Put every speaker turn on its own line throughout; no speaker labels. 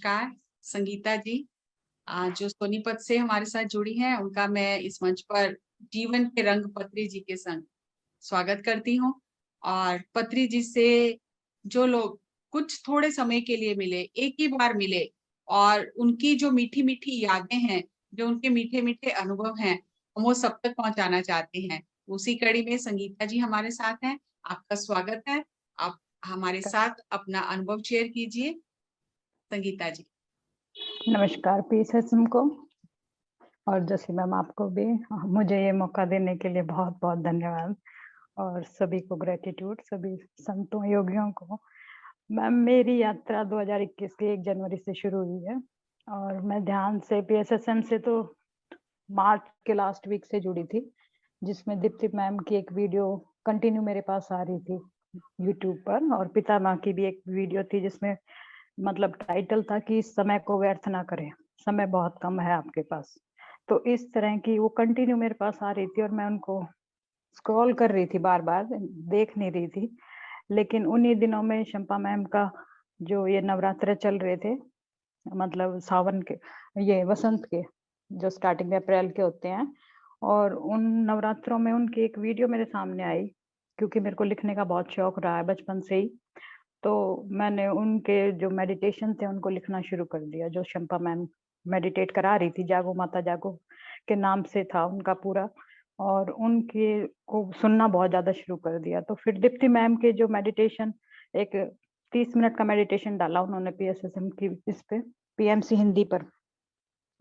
नमस्कार संगीता जी। जो सोनीपत से हमारे साथ जुड़ी हैं उनका मैं इस मंच पर जीवन के रंग पत्री जी के संग स्वागत करती हूँ। और पत्री जी से जो लोग कुछ थोड़े समय के लिए मिले, एक ही बार मिले, और उनकी जो मीठी मीठी यादें हैं, जो उनके मीठे मीठे अनुभव हैं, हम वो सब तक पहुंचाना चाहते हैं। उसी कड़ी में संगीता जी हमारे साथ हैं। आपका स्वागत है। आप हमारे साथ अपना अनुभव शेयर कीजिए संगीता जी।
नमस्कार पीएसएसएम को और जसी मैम आपको भी मुझे ये मौका देने के लिए बहुत बहुत धन्यवाद और सभी को ग्रेटिट्यूड, सभी संतों योगियों को। मैम मेरी यात्रा 2021 के 1 जनवरी से शुरू हुई है और मैं ध्यान से पीएसएसएम से तो मार्च के लास्ट वीक से जुड़ी थी, जिसमें दीप्ति मैम की एक वीडियो कंटिन्यू मेरे पास आ रही थी यूट्यूब पर, और पिता माँ की भी एक वीडियो थी जिसमें मतलब टाइटल था कि समय को व्यर्थ ना करें, समय बहुत कम है आपके पास। तो इस तरह की वो कंटिन्यू मेरे पास आ रही थी और मैं उनको स्क्रॉल कर रही थी, बार बार देख नहीं रही थी। लेकिन उन्हीं दिनों में शंपा मैम का जो ये नवरात्र चल रहे थे, मतलब सावन के, ये वसंत के जो स्टार्टिंग में अप्रैल के होते हैं, और उन नवरात्रों में उनकी एक वीडियो मेरे सामने आई, क्योंकि मेरे को लिखने का बहुत शौक रहा है बचपन से ही। तो मैंने उनके जो मेडिटेशन थे उनको लिखना शुरू कर दिया, जो शंपा मैम मेडिटेट करा रही थी, जागो माता जागो के नाम से था उनका पूरा, और उनके को सुनना बहुत ज्यादा शुरू कर दिया। तो फिर दीप्ति मैम के जो मेडिटेशन, एक 30 मिनट का मेडिटेशन डाला उन्होंने पीएसएसएम की इस पे, पीएमसी हिंदी पर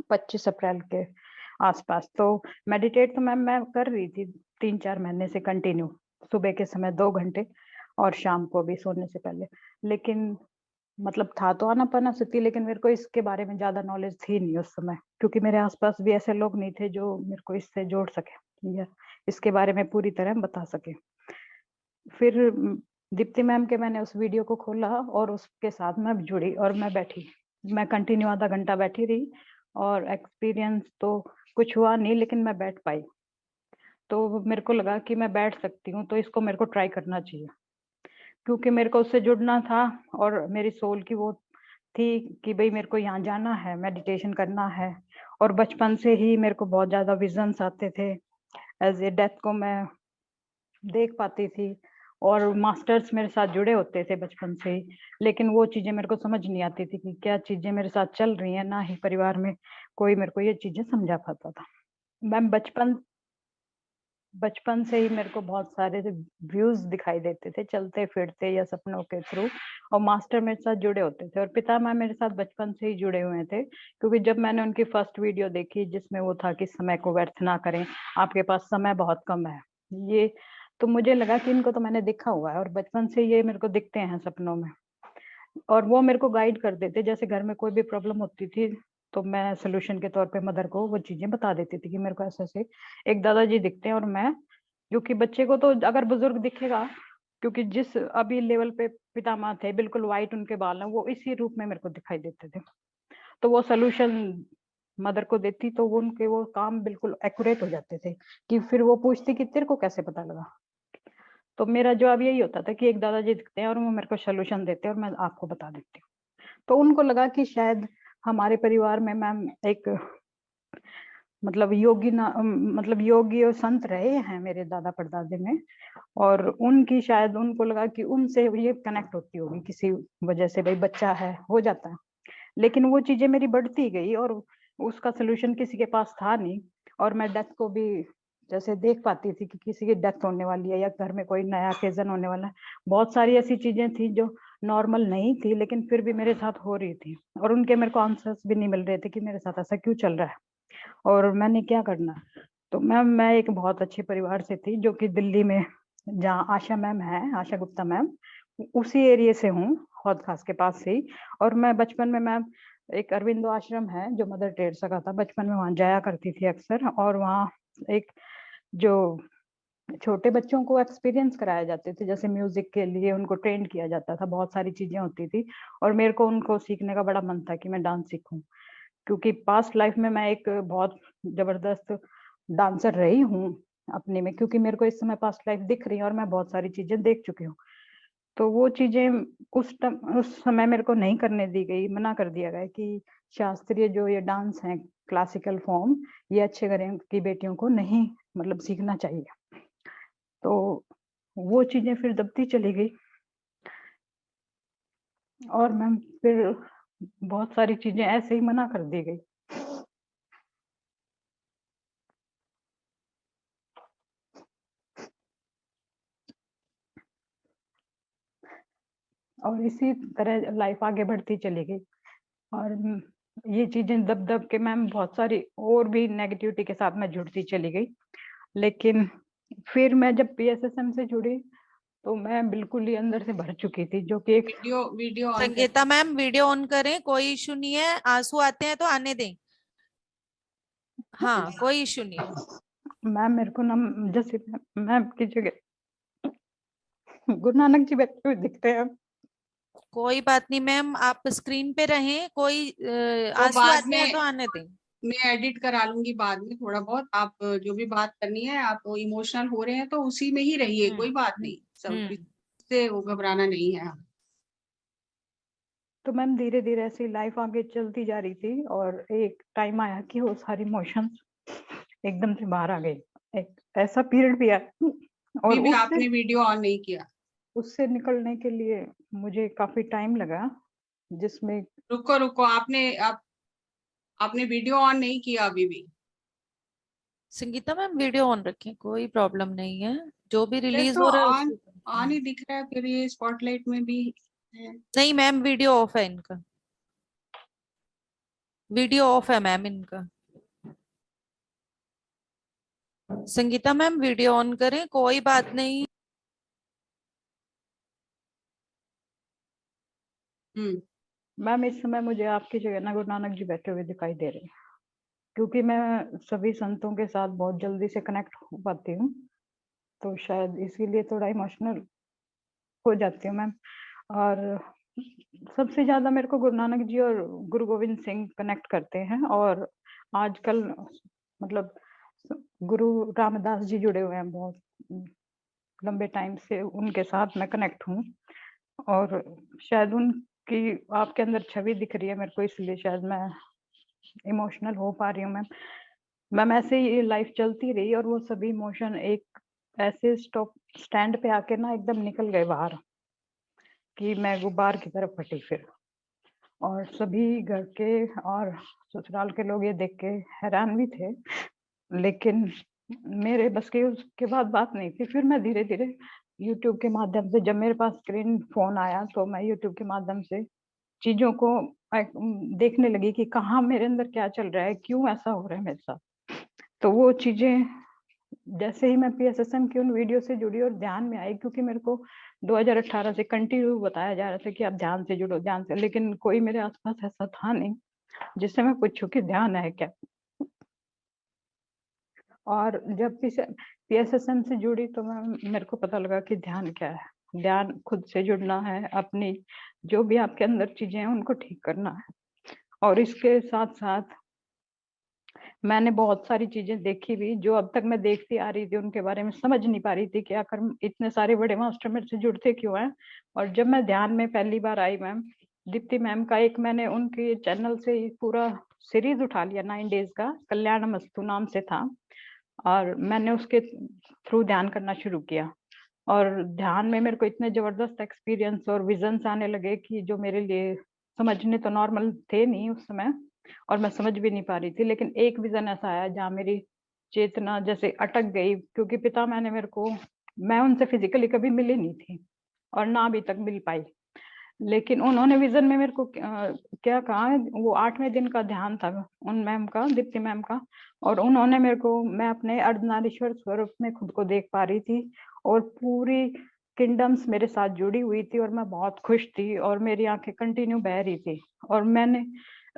25 अप्रैल के आसपास। तो मेडिटेट तो मैं कर रही थी 3-4 महीने से कंटिन्यू, सुबह के समय 2 घंटे और शाम को भी सोने से पहले। लेकिन मतलब था तो आनापानासती, लेकिन मेरे को इसके बारे में ज्यादा नॉलेज थी नहीं उस समय, क्योंकि मेरे आसपास भी ऐसे लोग नहीं थे जो मेरे को इससे जोड़ सके या इसके बारे में पूरी तरह बता सके। फिर दीप्ति मैम के मैंने उस वीडियो को खोला और उसके साथ मैं जुड़ी और मैं बैठी, मैं कंटिन्यू आधा घंटा बैठी रही, और एक्सपीरियंस तो कुछ हुआ नहीं, लेकिन मैं बैठ पाई। तो मेरे को लगा कि मैं बैठ सकती हूँ, तो इसको मेरे को ट्राई करना चाहिए, क्योंकि मेरे को उससे जुड़ना था और मेरी सोल की वो थी कि भाई मेरे को यहाँ जाना है, मेडिटेशन करना है। और बचपन से ही मेरे को बहुत ज्यादा विजन्स आते थे, एज ए डेथ को मैं देख पाती थी, और मास्टर्स मेरे साथ जुड़े होते थे बचपन से ही, लेकिन वो चीजें मेरे को समझ नहीं आती थी कि क्या चीजें मेरे साथ चल रही हैं, ना ही परिवार में कोई मेरे को ये चीजें समझा पाता था। मैम बचपन से ही मेरे को बहुत सारे व्यूज दिखाई देते थे चलते फिरते या सपनों के थ्रू, और मास्टर मेरे साथ जुड़े होते थे, और पिता माँ मेरे साथ बचपन से ही जुड़े हुए थे, क्योंकि जब मैंने उनकी फर्स्ट वीडियो देखी जिसमें वो था कि समय को व्यर्थ ना करें, आपके पास समय बहुत कम है, ये तो मुझे लगा कि इनको तो मैंने देखा हुआ है और बचपन से ये मेरे को दिखते हैं सपनों में, और वो मेरे को गाइड कर देते। जैसे घर में कोई भी प्रॉब्लम होती थी तो मैं सोल्यूशन के तौर पे मदर को वो चीजें बता देती थी कि मेरे को ऐसे ऐसे एक दादाजी दिखते हैं, और मैं, क्योंकि बच्चे को तो अगर बुजुर्ग दिखेगा, क्योंकि जिस अभी लेवल पे पितामह थे, बिल्कुल वाइट उनके बाल हैं, वो इसी रूप में मेरे को दिखाई देते थे। तो वो सोल्यूशन मदर को देती तो वो उनके वो काम बिल्कुल एक्यूरेट हो जाते थे, कि फिर वो पूछती कि तेरे को कैसे पता लगा। तो मेरा जवाब यही होता था कि एक दादाजी दिखते हैं और वो मेरे को सोल्यूशन देते हैं और मैं आपको बता देती हूँ। तो उनको लगा कि शायद हमारे परिवार में मैम एक मतलब योगी ना मतलब योगी और संत रहे हैं मेरे दादा परदादे में, और उनकी शायद उनको लगा कि उनसे ये कनेक्ट होती होगी किसी वजह से, भाई बच्चा है हो जाता है। लेकिन वो चीजें मेरी बढ़ती गई और उसका सोल्यूशन किसी के पास था नहीं, और मैं डेथ को भी जैसे देख पाती थी कि किसी की डेथ होने वाली है या घर में कोई नया ओकेजन होने वाला है। बहुत सारी ऐसी चीजें थी जो नॉर्मल नहीं थी, लेकिन फिर भी मेरे साथ हो रही थी, और उनके मेरे को आंसर्स भी नहीं मिल रहे थे कि मेरे साथ ऐसा क्यों चल रहा है और मैंने क्या करना। तो मैम मैं एक बहुत अच्छे परिवार से थी, जो कि दिल्ली में, जहाँ आशा मैम है, आशा गुप्ता मैम, उसी एरिया से हूँ, हौद खास के पास से ही। और मैं बचपन में मैम, एक अरविंदो आश्रम है जो मदर टेरेसा का था, बचपन में वहां जाया करती थी अक्सर, और वहाँ एक जो छोटे बच्चों को एक्सपीरियंस कराए जाते थे, जैसे म्यूजिक के लिए उनको ट्रेन किया जाता था, बहुत सारी चीजें होती थी, और मेरे को उनको सीखने का बड़ा मन था कि मैं डांस सीखूं, क्योंकि पास्ट लाइफ में मैं एक बहुत जबरदस्त डांसर रही हूँ अपने में, क्योंकि मेरे को इस समय पास्ट लाइफ दिख रही है और मैं बहुत सारी चीजें देख चुकी हूँ। तो वो चीजें उस समय मेरे को नहीं करने दी गई, मना कर दिया गया कि शास्त्रीय जो ये डांस है, क्लासिकल फॉर्म, ये अच्छे घर की बेटियों को नहीं मतलब सीखना चाहिए। तो वो चीजें फिर दबती चली गई और मैम फिर बहुत सारी चीजें ऐसे ही मना कर दी गई। और इसी तरह लाइफ आगे बढ़ती चली गई और ये चीजें दब दब के मैम बहुत सारी और भी नेगेटिविटी के साथ मैं जुड़ती चली गई। लेकिन फिर मैं जब पीएसएसएम से जुड़ी तो मैं बिल्कुल ही अंदर से भर चुकी थी, जो कि एक
वीडियो वीडियो ऑन कर।
संगीता मैम वीडियो ऑन करें, कोई इशू नहीं है, आंसू आते हैं तो आने दें। हाँ कोई इशू नहीं है।
मैम मेरे को ना जैसे मैम की जगह गुरु नानक जी बैठे हुए दिखते हैं।
कोई बात नहीं मैम, आप स्क्रीन पे रहें, कोई
वो
आंसू
बाद
आते हैं
में
तो आने दें।
मैं एडिट करा लूंगी बाद में थोड़ा बहुत। आप जो भी बात करनी है, आप इमोशनल हो रहे हैं तो उसी में ही रहिए, कोई बात नहीं, सब
हम्म।
से वो घबराना नहीं है।
तो मैम धीरे धीरे ऐसी लाइफ आगे चलती जा रही थी और एक टाइम आया कि वो सारी इमोशंस एकदम से बाहर आ गई। एक ऐसा पीरियड भी आया और
अभी भी आपने वीडियो ऑन नहीं किया।
उससे निकलने के लिए मुझे काफी टाइम लगा, जिसमें
रुको रुको, आपने वीडियो ऑन नहीं किया अभी भी।
संगीता मैम वीडियो ऑन रखें, कोई प्रॉब्लम नहीं है, जो भी
ये
रिलीज
तो
हो रहा है
ऑन
उसको।
ऑन ही दिख रहा है, फिर ये स्पॉटलाइट में भी है।
नहीं मैम वीडियो ऑफ है इनका, वीडियो ऑफ है मैम इनका। संगीता मैम वीडियो ऑन करें, कोई बात नहीं।
मैम इस समय मुझे आपकी जगह ना गुरु नानक जी बैठे हुए दिखाई दे रहे हैं, क्योंकि मैं सभी संतों के साथ बहुत जल्दी से कनेक्ट हो पाती हूँ, तो शायद इसीलिए थोड़ा इमोशनल हो जाती हूँ मैम। और सबसे ज्यादा मेरे को गुरु नानक जी और गुरु गोविंद सिंह कनेक्ट करते हैं। और आजकल मतलब गुरु रामदास जी जुड़े हुए हैं, बहुत लंबे टाइम से उनके साथ मैं कनेक्ट हूँ और शायद उनकी आपके अंदर छवि दिख रही है मेरे को, इसलिए शायद मैं इमोशनल हो पा रही हूँ मैम। मैम ऐसे ही लाइफ चलती रही और वो सभी इमोशन एक ऐसे स्टैंड पे आके ना एकदम निकल गए बाहर कि मैं गुब्बार की तरफ फटी फिर। और सभी घर के और ससुराल के लोग ये देख के हैरान भी थे, लेकिन मेरे बस की उसके बाद बात नहीं थी। फिर मैं धीरे धीरे यूट्यूब के माध्यम से, जब मेरे पास स्क्रीन फोन आया तो मैं यूट्यूब के माध्यम से चीजों को देखने लगी कि कहाँ मेरे अंदर क्या चल रहा है, क्यों ऐसा हो रहा है मेरे साथ। तो वो चीजें जैसे ही मैं पीएसएसएम की उन वीडियो से जुड़ी और ध्यान में आई, क्योंकि मेरे को 2018 से कंटिन्यू बताया जा रहा था कि आप ध्यान से जुड़ो, ध्यान से, लेकिन कोई मेरे आसपास ऐसा था नहीं जिससे मैं पूछूं कि ध्यान है क्या। और जब पीएसएसएम से जुड़ी तो मैं मेरे को पता लगा कि ध्यान क्या है। ध्यान खुद से जुड़ना है, अपनी जो भी आपके अंदर चीजें हैं उनको ठीक करना है। और इसके साथ साथ मैंने बहुत सारी चीजें देखी भी जो अब तक मैं देखती आ रही थी, उनके बारे में समझ नहीं पा रही थी कि आखिर इतने सारे बड़े मास्टर मेरे से जुड़ते क्यों हैं। और जब मैं ध्यान में पहली बार आई मैम, दीप्ति मैम का एक मैंने उनके चैनल से पूरा सीरीज उठा लिया 9 डेज का, कल्याण मस्तु नाम से था, और मैंने उसके थ्रू ध्यान करना शुरू किया। और ध्यान में मेरे को इतने जबरदस्त एक्सपीरियंस और विजन्स आने लगे कि जो मेरे लिए समझने तो नॉर्मल थे नहीं उस समय, और मैं समझ भी नहीं पा रही थी। लेकिन एक विजन ऐसा आया जहाँ मेरी चेतना जैसे अटक गई, क्योंकि पिता मैंने मेरे को, मैं उनसे फिजिकली कभी मिली नहीं थी और ना अभी तक मिल पाई, लेकिन उन्होंने विजन में मेरे को क्या कहा, वो 8वें दिन का ध्यान था उन मैम का, दीप्ति मैम का, और उन्होंने मेरे को, मैं अपने अर्धनारीश्वर स्वरूप में खुद को देख पा रही थी और पूरी किंगडम्स मेरे साथ जुड़ी हुई थी और मैं बहुत खुश थी और मेरी आंखें कंटिन्यू बह रही थी। और मैंने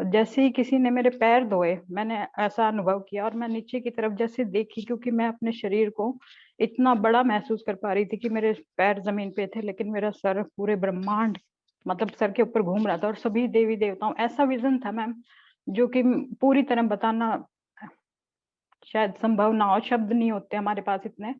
जैसे ही किसी ने मेरे पैर धोए, मैंने ऐसा अनुभव किया और मैं नीचे की तरफ जैसे देखी, क्योंकि मैं अपने शरीर को इतना बड़ा महसूस कर पा रही थी कि मेरे पैर जमीन पे थे लेकिन मेरा सर पूरे ब्रह्मांड मतलब सर के ऊपर घूम रहा था और सभी देवी देवताओं, ऐसा विजन था मैम जो कि पूरी तरह बताना शायद संभव ना हो, शब्द नहीं होते हमारे पास इतने।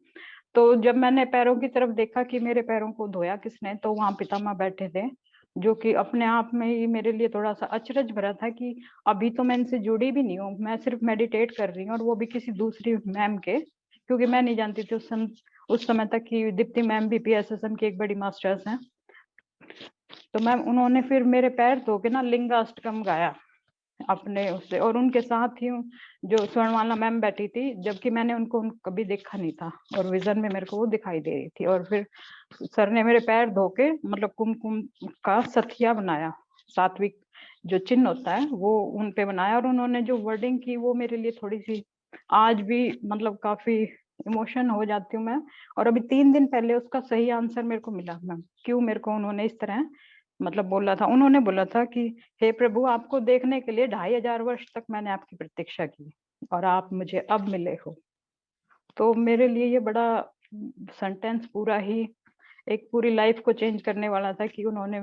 तो जब मैंने पैरों की तरफ देखा कि मेरे पैरों को धोया किसने, तो वहां पितामह बैठे थे, जो कि अपने आप में ही मेरे लिए थोड़ा सा अचरज भरा था कि अभी तो मैं इनसे जुड़ी भी नहीं हूँ, मैं सिर्फ मेडिटेट कर रही हूँ, और वो भी किसी दूसरी मैम के, क्योंकि मैं नहीं जानती थी उस समय तक कि दीप्ति मैम भी PSSM की एक बड़ी मास्टर्स हैं। तो मैम उन्होंने फिर मेरे पैर धो के ना लिंगाष्टकम गाया अपने उससे, और उनके साथ ही जो स्वर्णमाला मैम बैठी थी, जबकि मैंने उनको कभी देखा नहीं था, और विजन में मेरे को वो दिखाई दे रही थी। और फिर सर ने मेरे पैर धो के मतलब कुमकुम का सथिया बनाया, सात्विक जो चिन्ह होता है वो उन पे बनाया, और उन्होंने जो वर्डिंग की वो मेरे लिए थोड़ी सी आज भी मतलब काफी इमोशन हो जाती हूँ मैं। और अभी 3 दिन पहले उसका सही आंसर मेरे को मिला मैम, क्यों मेरे को उन्होंने इस तरह मतलब बोला था। उन्होंने बोला था कि हे प्रभु, आपको देखने के लिए 2500 वर्ष तक मैंने आपकी प्रतीक्षा की, और आप मुझे अब मिले हो। तो मेरे लिए ये बड़ा सेंटेंस पूरा ही एक पूरी लाइफ को चेंज करने वाला था, कि उन्होंने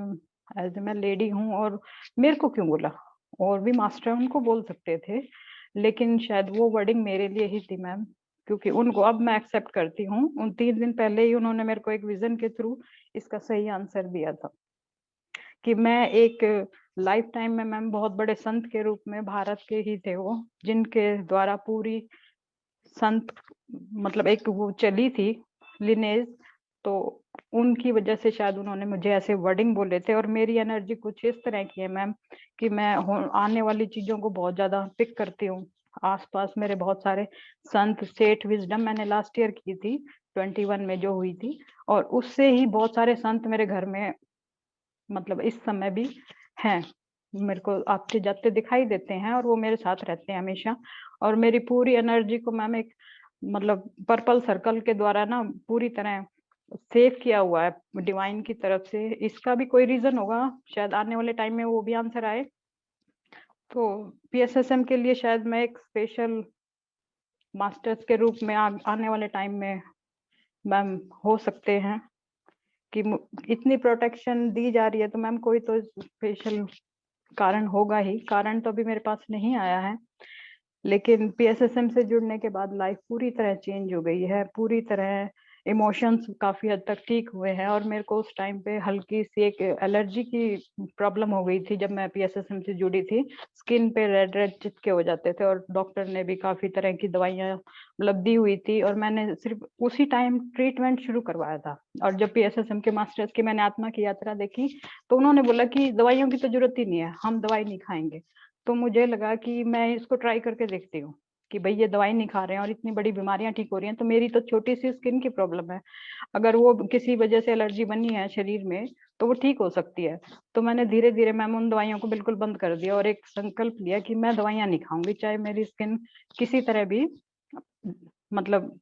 एज मैं लेडी हूँ और मेरे को क्यों बोला, और भी मास्टर उनको बोल सकते थे, लेकिन शायद वो वर्डिंग मेरे लिए ही थी मैम, क्योंकि उनको अब मैं एक्सेप्ट करती हूँ। उन 3 दिन पहले ही उन्होंने मेरे को एक विजन के थ्रू इसका सही आंसर दिया था कि मैं एक लाइफ टाइम में मैम बहुत बड़े संत के रूप में, भारत के ही थे वो, जिनके द्वारा पूरी संत मतलब एक वो चली थी लिनेज, तो उनकी वजह से शायद उन्होंने मुझे ऐसे वर्डिंग बोले थे। और मेरी एनर्जी कुछ इस तरह की है मैम कि मैं आने वाली चीजों को बहुत ज्यादा पिक करती हूँ। आसपास मेरे बहुत सारे संत सेठ विजडम मैंने लास्ट ईयर की थी 21 में जो हुई थी, और उससे ही बहुत सारे संत मेरे घर में मतलब इस समय भी हैं, मेरे को आते जाते दिखाई देते हैं, और वो मेरे साथ रहते हैं हमेशा। और मेरी पूरी एनर्जी को मैम एक मतलब पर्पल सर्कल के द्वारा ना पूरी तरह सेव किया हुआ है डिवाइन की तरफ से। इसका भी कोई रीजन होगा, शायद आने वाले टाइम में वो भी आंसर आए। तो PSSM के लिए शायद मैं एक स्पेशल मास्टर्स के रूप में आने वाले टाइम में मैम हो सकते हैं, कि इतनी प्रोटेक्शन दी जा रही है, तो मैम कोई तो स्पेशल कारण होगा ही। कारण तो अभी मेरे पास नहीं आया है, लेकिन PSSM से जुड़ने के बाद लाइफ पूरी तरह चेंज हो गई है, पूरी तरह इमोशंस काफी हद तक ठीक हुए हैं। और मेरे को उस टाइम पे हल्की सी एक एलर्जी की प्रॉब्लम हो गई थी जब मैं PSSM से जुड़ी थी, स्किन पे रेड रेड चिपके हो जाते थे, और डॉक्टर ने भी काफी तरह की दवाइयां मतलब दी हुई थी, और मैंने सिर्फ उसी टाइम ट्रीटमेंट शुरू करवाया था। और जब PSSM के मास्टर्स की मैंने आत्मा की यात्रा देखी, तो उन्होंने बोला कि दवाइयों की तो जरूरत ही नहीं है, हम दवाई नहीं खाएंगे। तो मुझे लगा कि मैं इसको ट्राई करके देखती हूँ कि भाई ये दवाई नहीं खा रहे हैं और इतनी बड़ी बीमारियां ठीक हो रही हैं, तो मेरी तो छोटी सी स्किन की प्रॉब्लम है, अगर वो किसी वजह से एलर्जी बनी है शरीर में तो वो ठीक हो सकती है। तो मैंने धीरे धीरे मैम उन दवाइयों को बिल्कुल बंद कर दिया, और एक संकल्प लिया कि मैं दवाइयां नहीं खाऊंगी, चाहे मेरी स्किन किसी तरह भी मतलब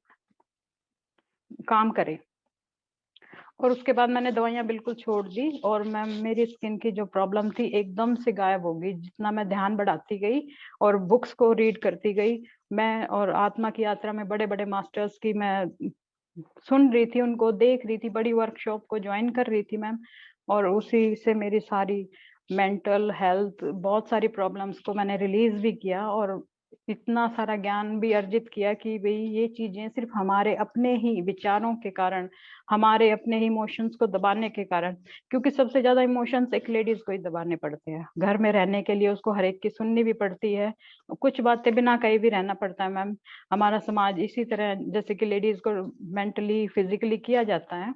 काम करे। और उसके बाद मैंने दवाइयां बिल्कुल छोड़ दी, और मैम मेरी स्किन की जो प्रॉब्लम थी एकदम से गायब हो गई, जितना मैं ध्यान बढ़ाती गई और बुक्स को रीड करती गई मैं, और आत्मा की यात्रा में बड़े बड़े मास्टर्स की मैं सुन रही थी, उनको देख रही थी, बड़ी वर्कशॉप को ज्वाइन कर रही थी मैम, और उसी से मेरी सारी मेंटल हेल्थ बहुत सारी प्रॉब्लम्स को मैंने रिलीज भी किया, और इतना सारा ज्ञान भी अर्जित किया कि भाई ये चीजें सिर्फ हमारे अपने ही विचारों के कारण, हमारे अपने ही इमोशंस को दबाने के कारण, क्योंकि सबसे ज्यादा इमोशंस एक लेडीज को ही दबाने पड़ते हैं, घर में रहने के लिए उसको हर एक की सुननी भी पड़ती है, कुछ बातें बिना कहीं भी रहना पड़ता है मैम। हमारा समाज इसी तरह जैसे कि लेडीज को मेंटली फिजिकली किया जाता है।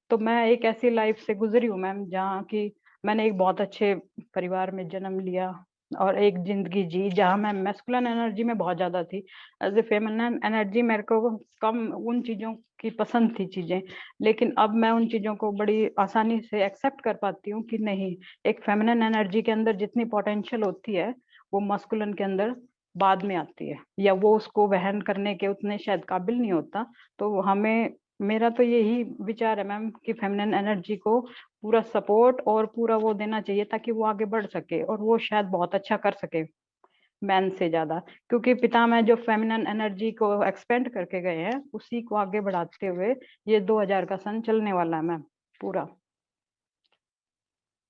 तो मैं एक ऐसी लाइफ से गुजरी हूँ मैम जहाँ की मैंने एक बहुत अच्छे परिवार में जन्म लिया, और एक जिंदगी जी जहाँ मैं मैस्कुलिन एनर्जी में बहुत ज्यादा थी, एज ए फेमिनिन एनर्जी मेरे को कम उन चीजों की पसंद थी चीजें, लेकिन अब मैं उन चीजों को बड़ी आसानी से एक्सेप्ट कर पाती हूँ कि नहीं, एक फेमिनिन एनर्जी के अंदर जितनी पोटेंशियल होती है वो मस्कुलिन के अंदर बाद में आती है, या वो उसको वहन करने के उतने शायद काबिल नहीं होता। तो हमें, मेरा तो यही विचार है मैम कि फेमिनिन एनर्जी को पूरा सपोर्ट और पूरा वो देना चाहिए, ताकि वो आगे बढ़ सके, और वो शायद बहुत अच्छा कर सके मैन से ज्यादा, क्योंकि पितामह जो फेमिनिन एनर्जी को एक्सपेंड करके गए हैं उसी को आगे बढ़ाते हुए ये 2000 का सन चलने वाला है मैम पूरा।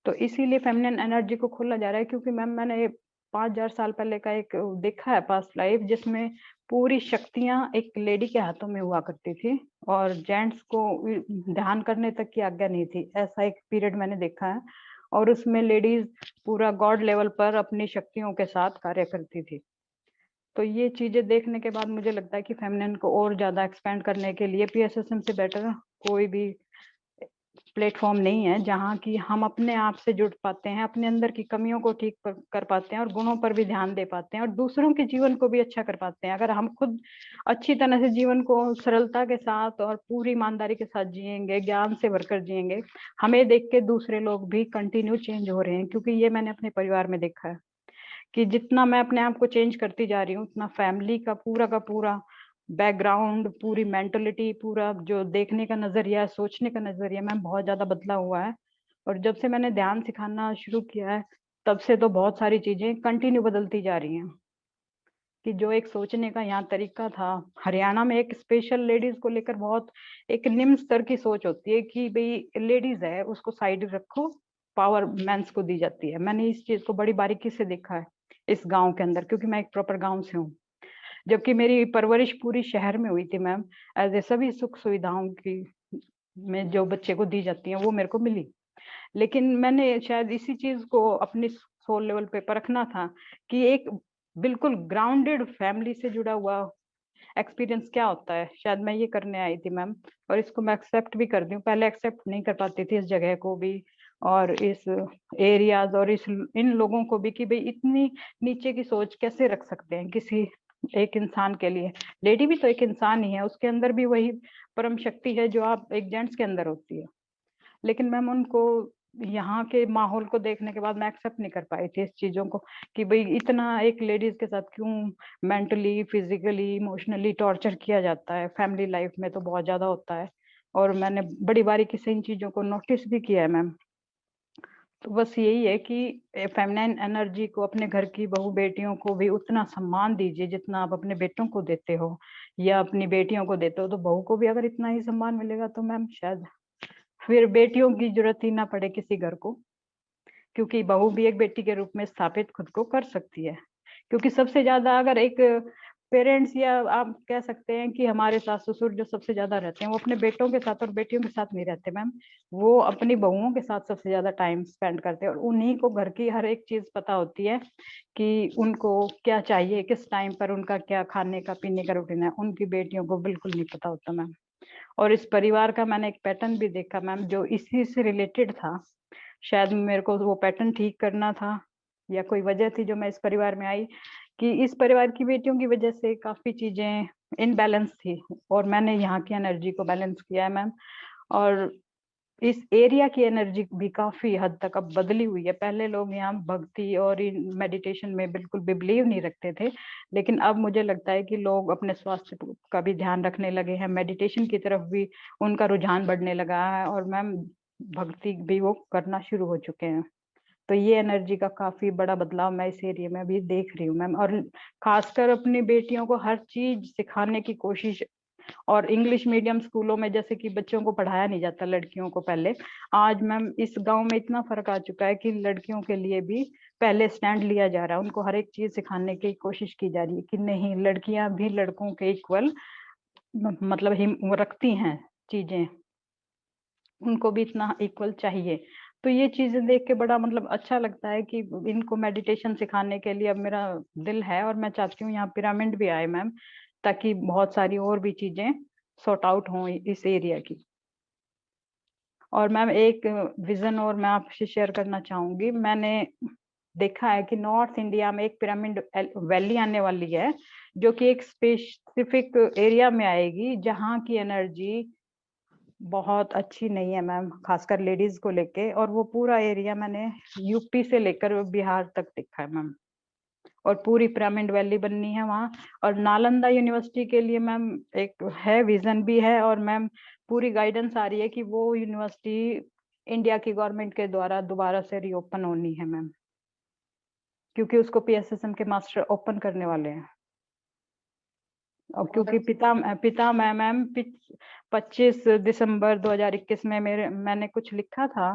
तो इसीलिए फेमिनिन एनर्जी को खोला जा रहा है, क्योंकि मैम मैंने 5000 साल पहले का एक देखा है पास्ट लाइफ, जिसमें पूरी शक्तियां एक लेडी के हाथों में हुआ करती थी और जेंट्स को ध्यान करने तक की आज्ञा नहीं थी। ऐसा एक पीरियड मैंने देखा है और उसमें लेडीज पूरा गॉड लेवल पर अपनी शक्तियों के साथ कार्य करती थी। तो ये चीजें देखने के बाद मुझे लगता है कि फेमिनिन को और ज्यादा एक्सपेंड करने के लिए पीएसएसएम से बेटर कोई भी प्लेटफॉर्म नहीं है जहाँ की हम अपने आप से जुड़ पाते हैं, अपने अंदर की कमियों को ठीक कर पाते हैं और गुणों पर भी ध्यान दे पाते हैं और दूसरों के जीवन को भी अच्छा कर पाते हैं। अगर हम खुद अच्छी तरह से जीवन को सरलता के साथ और पूरी ईमानदारी के साथ जिएंगे, ज्ञान से भरकर जिएंगे, हमें देख के दूसरे लोग भी कंटिन्यू चेंज हो रहे हैं। क्योंकि ये मैंने अपने परिवार में देखा है कि जितना मैं अपने आप को चेंज करती जा रही हूँ, उतना फैमिली का पूरा बैकग्राउंड, पूरी मेंटलिटी, पूरा जो देखने का नजरिया, सोचने का नजरिया मैम बहुत ज्यादा बदला हुआ है। और जब से मैंने ध्यान सिखाना शुरू किया है तब से तो बहुत सारी चीजें कंटिन्यू बदलती जा रही हैं। कि जो एक सोचने का यहाँ तरीका था, हरियाणा में एक स्पेशल लेडीज को लेकर बहुत एक निम्न स्तर की सोच होती है कि भाई लेडीज है उसको साइड रखो, पावर मेंस को दी जाती है। मैंने इस चीज को बड़ी बारीकी से देखा है इस गांव के अंदर, क्योंकि मैं एक प्रॉपर गांव से हूँ। जबकि मेरी परवरिश पूरी शहर में हुई थी मैम, एज ए सभी सुख सुविधाओं की में जो बच्चे को दी जाती हैं वो मेरे को मिली। लेकिन मैंने शायद इसी चीज को अपनी सोल लेवल पे परखना था कि एक बिल्कुल ग्राउंडेड फैमिली से जुड़ा हुआ एक्सपीरियंस क्या होता है। शायद मैं ये करने आई थी मैम, और इसको मैं एक्सेप्ट भी कर दी हूँ। पहले एक्सेप्ट नहीं कर पाती थी इस जगह को भी और इस एरियाज और इस इन लोगों को भी कि भाई इतनी नीचे की सोच कैसे रख सकते हैं किसी एक इंसान के लिए। लेडी भी तो एक इंसान ही है, उसके अंदर भी वही परम शक्ति है जो आप एक जेंट्स के अंदर होती है। लेकिन मैम उनको यहाँ के माहौल को देखने के बाद मैं एक्सेप्ट नहीं कर पाई थी इस चीजों को कि भाई इतना एक लेडीज के साथ क्यों मेंटली, फिजिकली, इमोशनली टॉर्चर किया जाता है। फैमिली लाइफ में तो बहुत ज्यादा होता है और मैंने बड़ी बारीकी से इन चीजों को नोटिस भी किया है मैम। तो बस यही है कि फेमिनाइन एनर्जी को, अपने घर की बहू बेटियों को भी उतना सम्मान दीजिए जितना आप अपने बेटों को देते हो या अपनी बेटियों को देते हो। तो बहू को भी अगर इतना ही सम्मान मिलेगा तो मैम शायद फिर बेटियों की जरूरत ही ना पड़े किसी घर को, क्योंकि बहू भी एक बेटी के रूप में स्थापित खुद को कर सकती है। क्योंकि सबसे ज्यादा अगर एक पेरेंट्स, या आप कह सकते हैं कि हमारे सास ससुर जो सबसे ज्यादा रहते हैं वो अपने बेटों के साथ और बेटियों के साथ नहीं रहते मैम, वो अपनी बहुओं के साथ सबसे ज्यादा टाइम स्पेंड करते हैं और उन्हीं को घर की हर एक चीज पता होती है कि उनको क्या चाहिए, किस टाइम पर उनका क्या खाने का पीने का रूटीन है। उनकी बेटियों को बिल्कुल नहीं पता होता मैम। और इस परिवार का मैंने एक पैटर्न भी देखा मैम जो इसी से रिलेटेड था। शायद मेरे को वो पैटर्न ठीक करना था या कोई वजह थी जो मैं इस परिवार में आई, कि इस परिवार की बेटियों की वजह से काफी चीजें इनबैलेंस थी और मैंने यहाँ की एनर्जी को बैलेंस किया है मैम। और इस एरिया की एनर्जी भी काफी हद तक अब बदली हुई है। पहले लोग यहाँ भक्ति और मेडिटेशन में बिल्कुल भी बिलीव नहीं रखते थे, लेकिन अब मुझे लगता है कि लोग अपने स्वास्थ्य का भी ध्यान रखने लगे हैं, मेडिटेशन की तरफ भी उनका रुझान बढ़ने लगा है और मैम भक्ति भी वो करना शुरू हो चुके हैं। तो ये एनर्जी का काफी बड़ा बदलाव मैं इस एरिया में अभी देख रही हूँ मैम। और खासकर अपनी बेटियों को हर चीज सिखाने की कोशिश। और इंग्लिश मीडियम स्कूलों में जैसे कि बच्चों को पढ़ाया नहीं जाता लड़कियों को पहले, आज मैम इस गांव में इतना फर्क आ चुका है कि लड़कियों के लिए भी पहले स्टैंड लिया जा रहा है। उनको हर एक चीज सिखाने की कोशिश की जा रही है कि नहीं, लड़कियां भी लड़कों के इक्वल मतलब हिम रखती हैं चीजें, उनको भी इतना इक्वल चाहिए। तो ये चीजें देख के बड़ा मतलब अच्छा लगता है कि इनको मेडिटेशन सिखाने के लिए अब मेरा दिल है और मैं चाहती हूँ यहाँ पिरामिड भी आए मैम, ताकि बहुत सारी और भी चीजें सॉर्ट आउट हों इस एरिया की। और मैम एक विजन और मैं आपसे शेयर करना चाहूंगी। मैंने देखा है कि नॉर्थ इंडिया में एक पिरामिड वैली आने वाली है जो कि एक स्पेसिफिक एरिया में आएगी जहाँ की एनर्जी बहुत अच्छी नहीं है मैम, खासकर लेडीज को लेके। और वो पूरा एरिया मैंने यूपी से लेकर बिहार तक देखा है मैम। और पूरी पिरामिड वैली बननी है वहाँ। और नालंदा यूनिवर्सिटी के लिए मैम एक है, विजन भी है और मैम पूरी गाइडेंस आ रही है कि वो यूनिवर्सिटी इंडिया की गवर्नमेंट के द्वारा दोबारा से रीओपन होनी है मैम, क्योंकि उसको पीएसएसएम के मास्टर ओपन करने वाले हैं। और क्योंकि पिता मैम 25 दिसंबर 2021 में मैंने कुछ लिखा था।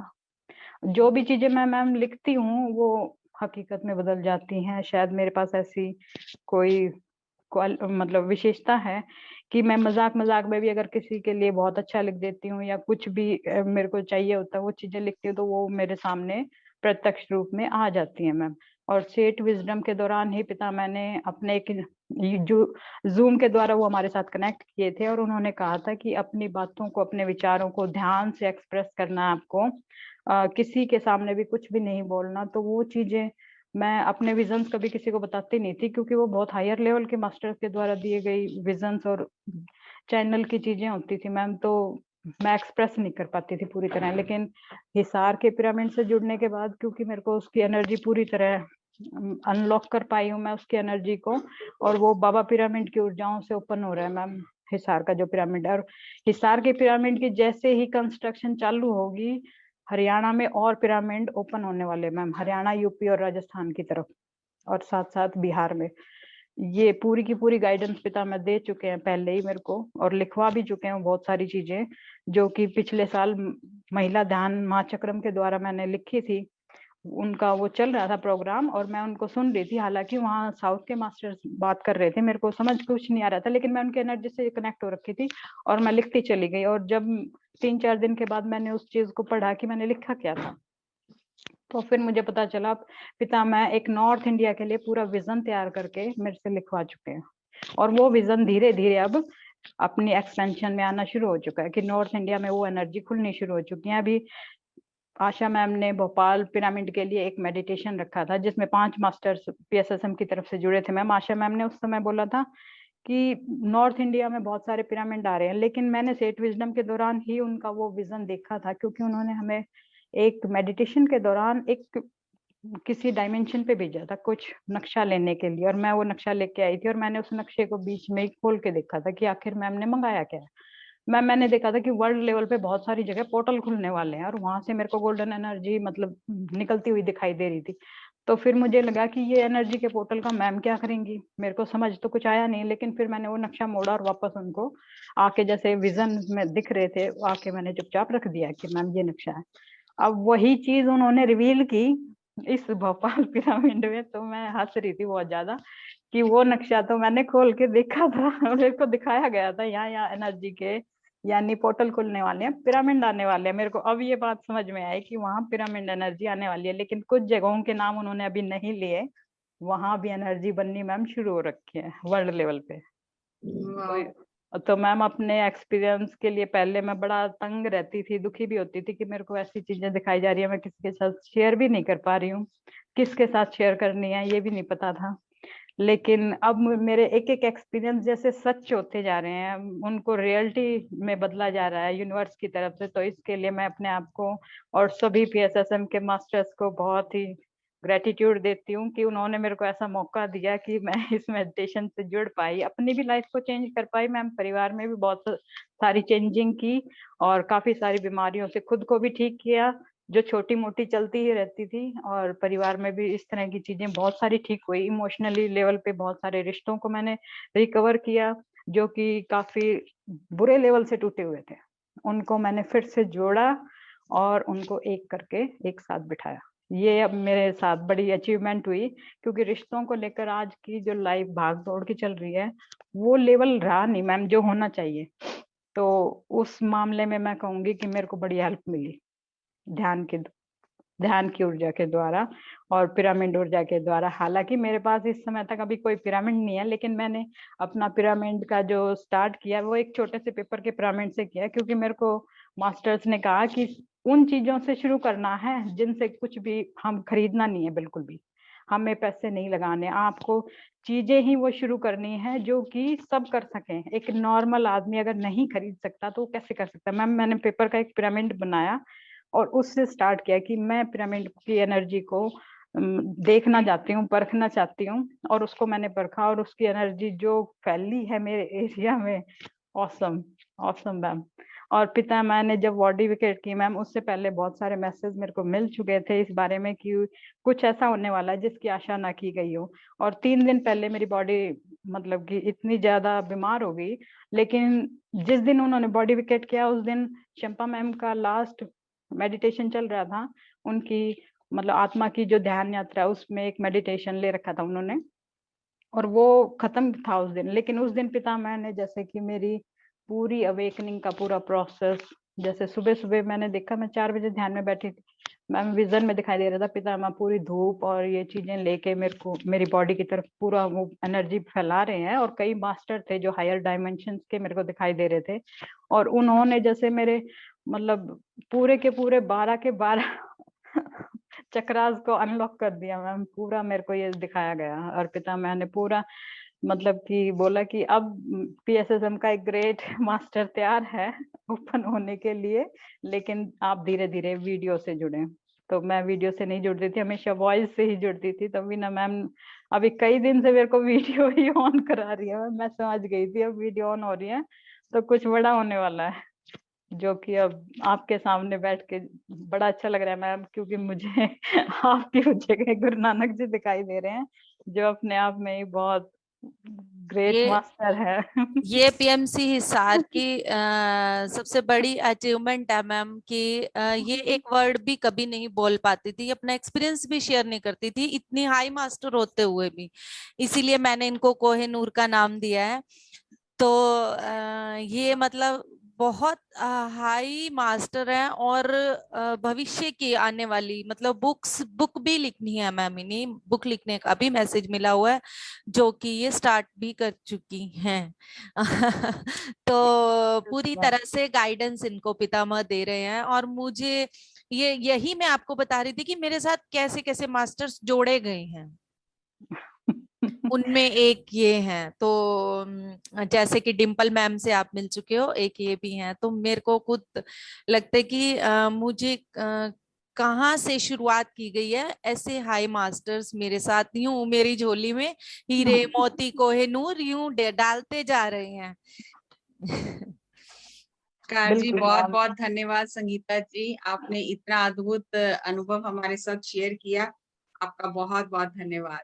जो भी चीजें मैं मैम लिखती हूँ वो हकीकत में बदल जाती हैं। शायद मेरे पास ऐसी कोई मतलब विशेषता है कि मैं मजाक मजाक में भी अगर किसी के लिए बहुत अच्छा लिख देती हूँ या कुछ भी मेरे को चाहिए होता है वो चीजें लिखती हूँ तो वो मेरे सामने प्रत्यक्ष रूप में आ जाती है मैम। और सेट विजडम के दौरान ही पिता मैंने अपने एक जो जूम के द्वारा वो हमारे साथ कनेक्ट किए थे और उन्होंने कहा था कि अपनी बातों को अपने विचारों को ध्यान से एक्सप्रेस करना है आपको, किसी के सामने भी कुछ भी नहीं बोलना। तो वो चीजें मैं अपने विजन्स कभी किसी को बताती नहीं थी क्योंकि वो बहुत हायर लेवल के मास्टर्स के द्वारा दिए गई विजन्स और चैनल की चीजें होती थी मैम, तो मैं एक्सप्रेस नहीं कर पाती थी पूरी तरह। लेकिन हिसार के पिरामिड से जुड़ने के बाद क्योंकि मेरे को उसकी एनर्जी पूरी तरह अनलॉक कर पाई हूँ मैं उसकी एनर्जी को, और वो बाबा पिरामिड की ऊर्जाओं से ओपन हो रहा है मैम हिसार का जो पिरामिड है। और हिसार के पिरामिड की जैसे ही कंस्ट्रक्शन चालू होगी हरियाणा में और पिरामिड ओपन होने वाले मैम, हरियाणा, यूपी और राजस्थान की तरफ, और साथ साथ बिहार में। ये पूरी की पूरी गाइडेंस पिता मैं दे चुके हैं पहले ही मेरे को, और लिखवा भी चुके हैं बहुत सारी चीजें जो कि पिछले साल महिला ध्यान महाचक्रम के द्वारा मैंने लिखी थी। उनका वो चल रहा था प्रोग्राम और मैं उनको सुन रही थी, हालांकि वहाँ साउथ के मास्टर्स बात कर रहे थे, मेरे को समझ कुछ नहीं आ रहा था लेकिन मैं उनकी एनर्जी से कनेक्ट हो रखी थी और मैं लिखती चली गई। और जब 3-4 दिन के बाद मैंने उस चीज को पढ़ा कि मैंने लिखा क्या था, तो फिर मुझे पता चला पिता मैं एक नॉर्थ इंडिया के लिए पूरा विजन तैयार करके मेरे से लिखवा चुके हैं। और वो विजन धीरे धीरे अब अपनी एक्सपेंशन में आना शुरू हो चुका है कि नॉर्थ इंडिया में वो एनर्जी खुलनी शुरू हो चुकी है। अभी आशा मैम ने भोपाल पिरामिड के लिए एक मेडिटेशन रखा था जिसमें 5 मास्टर्स पीएसएसएम की तरफ से जुड़े थे मैम। आशा मैम ने उस समय बोला था कि नॉर्थ इंडिया में बहुत सारे पिरामिड आ रहे हैं, लेकिन मैंने सेट विजडम के दौरान ही उनका वो विजन देखा था क्योंकि उन्होंने हमें एक मेडिटेशन के दौरान एक किसी डायमेंशन पे भेजा था कुछ नक्शा लेने के लिए, और मैं वो नक्शा लेके आई थी और मैंने उस नक्शे को बीच में ही खोल के देखा था कि आखिर मैम ने मंगाया क्या है। मैंने देखा था कि वर्ल्ड लेवल पे बहुत सारी जगह पोर्टल खुलने वाले हैं और वहां से मेरे को गोल्डन एनर्जी मतलब निकलती हुई दिखाई दे रही थी। तो फिर मुझे लगा कि ये एनर्जी के पोर्टल का मैम क्या करेंगी, मेरे को समझ तो कुछ आया नहीं। लेकिन फिर मैंने वो नक्शा मोड़ा और वापस उनको आके जैसे विजन में दिख रहे थे आके मैंने चुपचाप रख दिया कि मैम ये नक्शा है। अब वही चीज उन्होंने रिवील की इस भोपाल पिरामिड में, तो मैं हंस रही थी बहुत ज्यादा कि वो नक्शा तो मैंने खोल के देखा था और मेरे को दिखाया गया था यहाँ यहाँ एनर्जी के यानी पोर्टल खुलने वाले हैं, पिरामिड आने वाले हैं। मेरे को अब ये बात समझ में आई कि वहां पिरामिड एनर्जी आने वाली है, लेकिन कुछ जगहों के नाम उन्होंने अभी नहीं लिए, वहां भी एनर्जी बननी मैम शुरू हो रखी है वर्ल्ड लेवल पे। तो मैम अपने एक्सपीरियंस के लिए पहले मैं बड़ा तंग रहती थी, दुखी भी होती थी कि मेरे को ऐसी चीजें दिखाई जा रही है, मैं किसी के साथ शेयर भी नहीं कर पा रही हूँ, किसके साथ शेयर करनी है ये भी नहीं पता था। लेकिन अब मेरे एक एक एक्सपीरियंस जैसे सच होते जा रहे हैं, उनको रियलिटी में बदला जा रहा है यूनिवर्स की तरफ से। तो इसके लिए मैं अपने आप को और सभी पीएसएसएम के मास्टर्स को बहुत ही ग्रेटिट्यूड देती हूँ कि उन्होंने मेरे को ऐसा मौका दिया कि मैं इस मेडिटेशन से जुड़ पाई, अपनी भी लाइफ को चेंज कर पाई मैम, परिवार में भी बहुत सारी चेंजिंग की और काफी सारी बीमारियों से खुद को भी ठीक किया जो छोटी मोटी चलती ही रहती थी, और परिवार में भी इस तरह की चीजें बहुत सारी ठीक हुई। इमोशनली लेवल पे बहुत सारे रिश्तों को मैंने रिकवर किया जो कि काफी बुरे लेवल से टूटे हुए थे, उनको मैंने फिर से जोड़ा और उनको एक करके एक साथ बिठाया। ये अब मेरे साथ बड़ी अचीवमेंट हुई क्योंकि रिश्तों को लेकर आज की जो लाइफ भाग दौड़ की चल रही है वो लेवल रहा नहीं मैम जो होना चाहिए। तो उस मामले में मैं कहूंगी कि मेरे को बड़ी हेल्प मिली ध्यान की ऊर्जा के द्वारा और पिरामिड ऊर्जा के द्वारा। हालांकि मेरे पास इस समय तक अभी कोई पिरामिड नहीं है, लेकिन मैंने अपना पिरामिड का जो स्टार्ट किया वो एक छोटे से पेपर के पिरामिड से किया क्योंकि मेरे को मास्टर्स ने कहा कि उन चीजों से शुरू करना है जिनसे कुछ भी हम खरीदना नहीं है, बिल्कुल भी हमें पैसे नहीं लगाने, आपको चीजें ही वो शुरू करनी है जो कि सब कर सकें। एक नॉर्मल आदमी अगर नहीं खरीद सकता तो वो कैसे कर सकता। मैम मैंने पेपर का एक पिरामिड बनाया और उससे स्टार्ट किया कि मैं पिरामिड की एनर्जी को देखना चाहती हूँ, परखना चाहती हूँ, और उसको मैंने परखा और उसकी एनर्जी जो फैली है मेरे एरिया में, ऑसम ऑसम मैम। और पिता मैंने जब बॉडी विकेट की मैम उससे पहले बहुत सारे मैसेज मेरे को मिल चुके थे इस बारे में कि कुछ ऐसा होने वाला है जिसकी आशा ना की गई हो। और 3 दिन पहले मेरी बॉडी मतलब कि इतनी ज्यादा बीमार हो गई, लेकिन जिस दिन उन्होंने बॉडी विकेट किया उस दिन चंपा मैम का लास्ट मेडिटेशन चल रहा था, उनकी मतलब आत्मा की जो ध्यान यात्रा है उसमें एक मेडिटेशन ले रखा था उन्होंने, और वो खत्म था उस दिन। लेकिन उस दिन पितामह ने जैसे कि मेरी पूरी अवेकनिंग का पूरा प्रोसेस, जैसे सुबह सुबह मैंने देखा, मैं 4 बजे ध्यान में बैठी थी, मैम विजन में दिखाई दे रहा था पितामह पूरी धूप और ये चीजें लेके मेरे को मेरी बॉडी की तरफ पूरा वो एनर्जी फैला रहे हैं, और कई मास्टर थे जो हायर डायमेंशन के मेरे को दिखाई दे रहे थे, और उन्होंने जैसे मेरे मतलब पूरे के पूरे 12 के 12 चक्रास को अनलॉक कर दिया मैम, पूरा मेरे को ये दिखाया गया। और पितामह ने पूरा मतलब कि बोला कि अब पीएसएसएम का एक ग्रेट मास्टर तैयार है ओपन होने के लिए, लेकिन आप धीरे धीरे वीडियो से जुड़े। तो मैं वीडियो से नहीं जुड़ती थी, हमेशा वॉइस से ही जुड़ती थी। तभी ना मैम अभी कई दिन से मेरे को वीडियो ही ऑन करा रही है, मैं समझ गई थी अब वीडियो ऑन हो रही है तो कुछ बड़ा होने वाला है, जो कि अब आपके सामने बैठ के बड़ा अच्छा लग रहा है मैम, क्योंकि मुझे आपकी जगह गुरु नानक जी दिखाई दे रहे हैं, जो अपने आप में ही बहुत ग्रेट
ये
मास्टर है।
ये पीएमसी हिसार की सबसे बड़ी अचीवमेंट है मैम कि ये एक वर्ड भी कभी नहीं बोल पाती थी, अपना एक्सपीरियंस भी शेयर नहीं करती थी इतनी हाई मास्टर होते हुए भी। इसीलिए मैंने इनको कोहिनूर का नाम दिया है। तो ये मतलब बहुत हाई मास्टर है, और भविष्य की आने वाली मतलब बुक भी लिखनी है मैम, इन्हीं बुक लिखने का भी मैसेज मिला हुआ है, जो कि ये स्टार्ट भी कर चुकी हैं। तो पूरी तरह से गाइडेंस इनको पितामह दे रहे हैं। और मुझे यही मैं आपको बता रही थी कि मेरे साथ कैसे कैसे मास्टर्स जोड़े गए हैं, उनमें एक ये हैं। तो जैसे कि डिम्पल मैम से आप मिल चुके हो, एक ये भी हैं। तो मेरे को खुद लगता है कि मुझे कहाँ से शुरुआत की गई है, ऐसे हाई मास्टर्स मेरे साथ यूं मेरी झोली में हीरे मोती कोहिनूर यूं डालते जा रहे हैं।
कार जी,
बिल्कुल
बहुत
मैम।
बहुत धन्यवाद संगीता जी, आपने इतना अद्भुत अनुभव हमारे साथ शेयर किया। आपका बहुत बहुत धन्यवाद।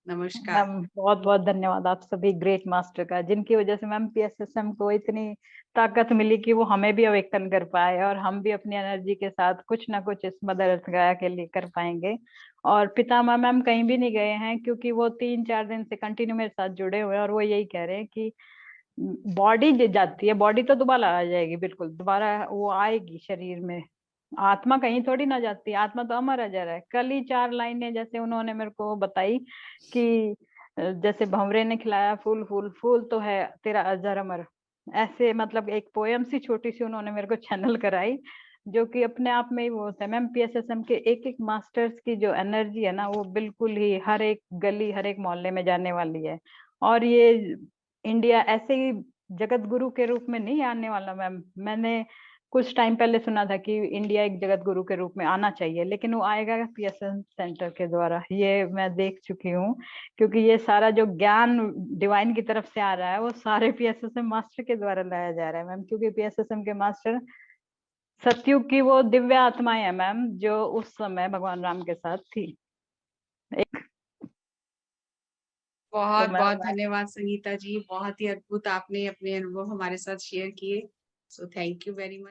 नमस्कार।
मैम बहुत बहुत धन्यवाद आप सभी ग्रेट मास्टर का, जिनकी वजह से मैम पीएसएसएम को इतनी ताकत मिली कि वो हमें भी अवेकन कर पाए, और हम भी अपनी एनर्जी के साथ कुछ ना कुछ इस मदर अर्थ गाया के लिए कर पाएंगे। और पितामह मैम कहीं भी नहीं गए हैं, क्योंकि वो 3-4 दिन से कंटिन्यू मेरे साथ जुड़े हुए हैं, और वो यही कह रहे हैं कि बॉडी जाती है, बॉडी तो दोबारा आ जाएगी, बिल्कुल दोबारा वो आएगी शरीर में, आत्मा कहीं थोड़ी ना जाती, आत्मा तो अमर अजर है। कल ही 4 लाइनें जैसे उन्होंने मेरे को बताई कि जैसे भंवरे ने खिलाया फूल फूल, फूल तो है तेरा अजर अमर, ऐसे मतलब एक पोयम सी छोटी सी उन्होंने मेरे को चैनल कराई, जो कि अपने आप में ही वो होता है मैम। पीएसएसएम के एक एक मास्टर्स की जो एनर्जी है ना, वो बिल्कुल ही हर एक गली हर एक मोहल्ले में जाने वाली है। और ये इंडिया ऐसे ही जगत गुरु के रूप में नहीं आने वाला मैम। मैंने कुछ टाइम पहले सुना था कि इंडिया एक जगत गुरु के रूप में आना चाहिए, लेकिन वो आएगा पीएसएसएम सेंटर के द्वारा, ये मैं देख चुकी हूँ। क्योंकि ये सारा जो ज्ञान डिवाइन की तरफ से आ रहा है वो सारे पीएसएसएम मास्टर के द्वारा लाया जा रहा है मैम, क्योंकि पीएसएसएम के मास्टर सतयुग की वो दिव्य आत्माएं हैं मैम, जो उस समय भगवान राम के साथ थी। एक तो
बहुत बहुत
मैम
धन्यवाद संगीता जी, बहुत ही अद्भुत आपने अपने अनुभव हमारे साथ शेयर किए। So thank you very much.